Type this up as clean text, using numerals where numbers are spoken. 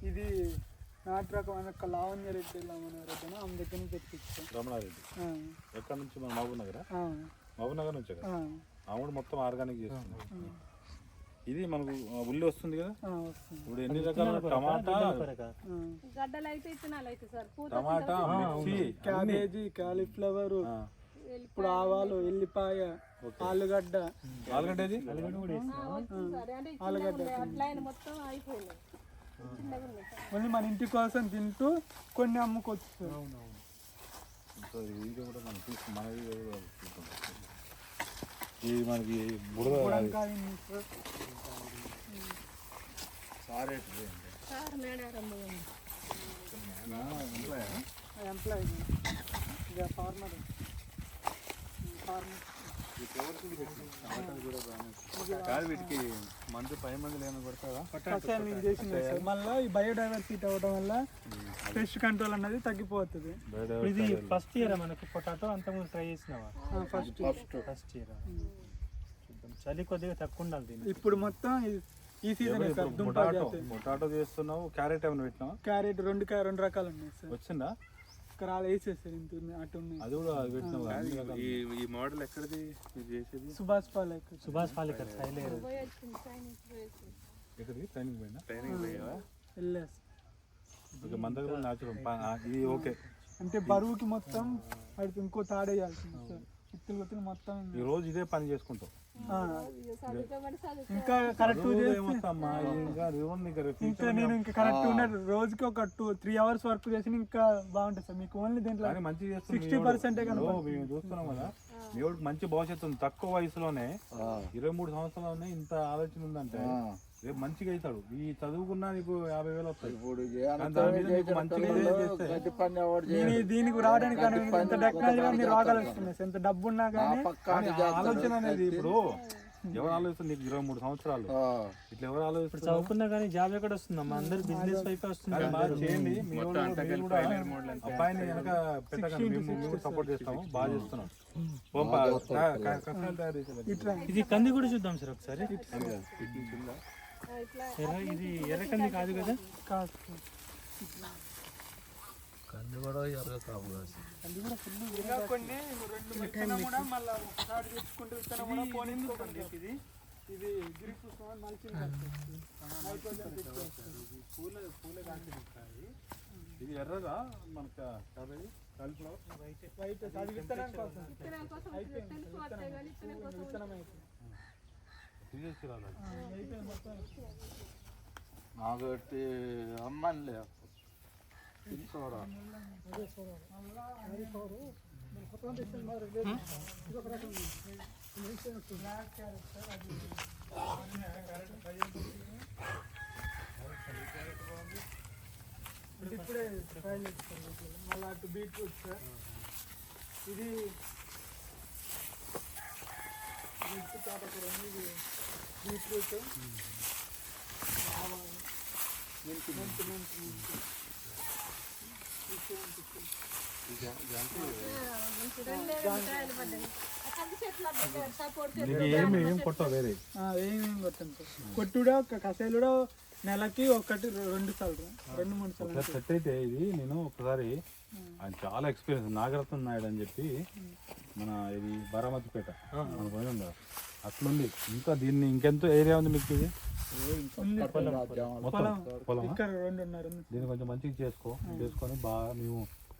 ఇది నాటు రకమైన లావణ్య రెడ్డి రెడ్డి ఆమె దగ్గర నుంచి తెప్పించాం. రమణారెడ్డి ఎక్కడి నుంచి? మన మహబూబ్ నగర్. మహబూబ్ నగర్ నుంచి కదా? ఆమె మొత్తం ఆర్గానిక్ చేస్తుంది. ఇది మనకు ఉల్లి వస్తుంది కదా ఇప్పుడు. ఎన్ని రకాల టమాటా, టమాటా, మిర్చి, క్యాబేజీ, కాలీఫ్లవర్, ఇప్పుడు ఆవాలు, ఎల్లిపాయ, ఆలుగడ్డ. ఆలుగడ్డ ఇది ఆలుగడ్డ మళ్ళీ మన ఇంటి కోసం తింటూ కొన్ని అమ్ముకోవచ్చు. ఇది మనకి బుడద ఎంప్లాయీ ఫార్మర్. వీటికి మందు 10 మంది లేని కొడతారా? మళ్ళీ ఈ బయోడైవర్సిటీ అవ్వడం వల్ల పెస్ట్ కంట్రోల్ అన్నది తగ్గిపోతుంది. ఇది ఫస్ట్ ఇయర్ మనకు పొటాటో అంతకుముందు ట్రై చేసినావా? First year. చలి కొద్దిగా తక్కువ ఉండాలి. ఇప్పుడు మొత్తం ఈ సీజన్ పొటాటో చేస్తున్నావు. క్యారెట్ ఏమైనా పెట్టినావా? క్యారెట్ రెండు రకాలు ఉన్నాయి సార్. వచ్చిందా? వేసేసారు ఇంత అటు ఉన్నాయి. అది కూడా పెట్టినావు. ఈ మోడల్ ఎక్కడిది చేసేది? సుభాష్ పాలేకర్. సుభాష్ పాలేకర్ ట్రైనింగ్ పోయావా? వెళ్ళేసి మన దగ్గర న్యాచురల్ ఇది ఓకే. అంటే బరువుకి మొత్తం వాడికి ఇంకో తాడేయాల్సింది సార్. ఇత్తులు మొత్తం ఈ రోజు ఇదే పని చేసుకుంటాం. ఇంకా కరెక్ట్ ఇంకా నేను ఇంకా కరెక్ట్ ఉన్నాడు. రోజుకి ఒక 2-3 hours వర్క్ చేసి ఇంకా బాగుంటుంది సార్. మీకు ఓన్లీ దీంట్లో మంచిగా 60% మేము చూస్తున్నాం కదా. మీ మంచి భవిష్యత్తు ఉంది. తక్కువ వయసులోనే 23 సంవత్సరాలనే ఇంత ఆలోచన ఉందంటే రేపు మంచిగా అవుతాడు. ఈ చదువుకున్నా నీకు 50,000 వస్తాయి. దీనికి రావడానికి ఎంత టెక్నాలజీ రాగలుగుతున్నాయి. ఎంత డబ్బు ఉన్నా కానీ ఆలోచన అనేది ఇప్పుడు ఎవరు ఆలోచిస్తారు? నీకు 23 సంవత్సరాలు ఇట్లా ఎవరు ఆలోచిస్తారు? చదువుకున్నా కానీ జాబ్ ఎక్కడ వస్తుందమ్మా? అందరు బిజినెస్ వైపు వస్తుంది. అబ్బాయిని వెనక పెట్టక సపోర్ట్ చేస్తాము. బాగా చేస్తున్నాం. ఇది కంది కూడా చూద్దాం సార్ ఒకసారి. ఇది ఎర్రకంది కాదు కదా? కంది కూడా ఎర్ర కాపు కాదు. కొన్ని 2 విత్తనం కూడా మళ్ళీ స్టార్ట్ చేసుకుంటూ విత్తనం కూడా పోనిందుకోండి. ఇది గ్రిప్ మల్చింగ్ ఇది ఎర్రగా మనకు కాలీఫ్లవర్ వైట్ అది విత్తనం కోసం విత్తనం నాగట్టి అమ్మలే తీసుకోరా. ఇప్పుడే ట్రై చేస్తారు. మళ్ళీ అటు బీట్రూట్ సార్. ఇది ఇది బీట్రూట్, ఏం కొట్టవు వేరే ఏమేమి కొట్టండి. కొట్టుడా కషాయలు నెలకి 1-2 సార్లు 2-3 సార్లు సెట్ అయితే. ఇది నేను ఒకసారి ఆయన చాలా ఎక్స్పీరియన్స్ నాగరత్న నాయుడు అని చెప్పి మన ఇది బారామతిపేట మన పోయి ఉందా అట్లుంది. ఇంకా దీన్ని ఇంకెంతో ఏరియా ఉంది మీకు? ఇది మొత్తం పొలం. దీన్ని కొంచెం మంచిగా చేసుకొని బాగా మేము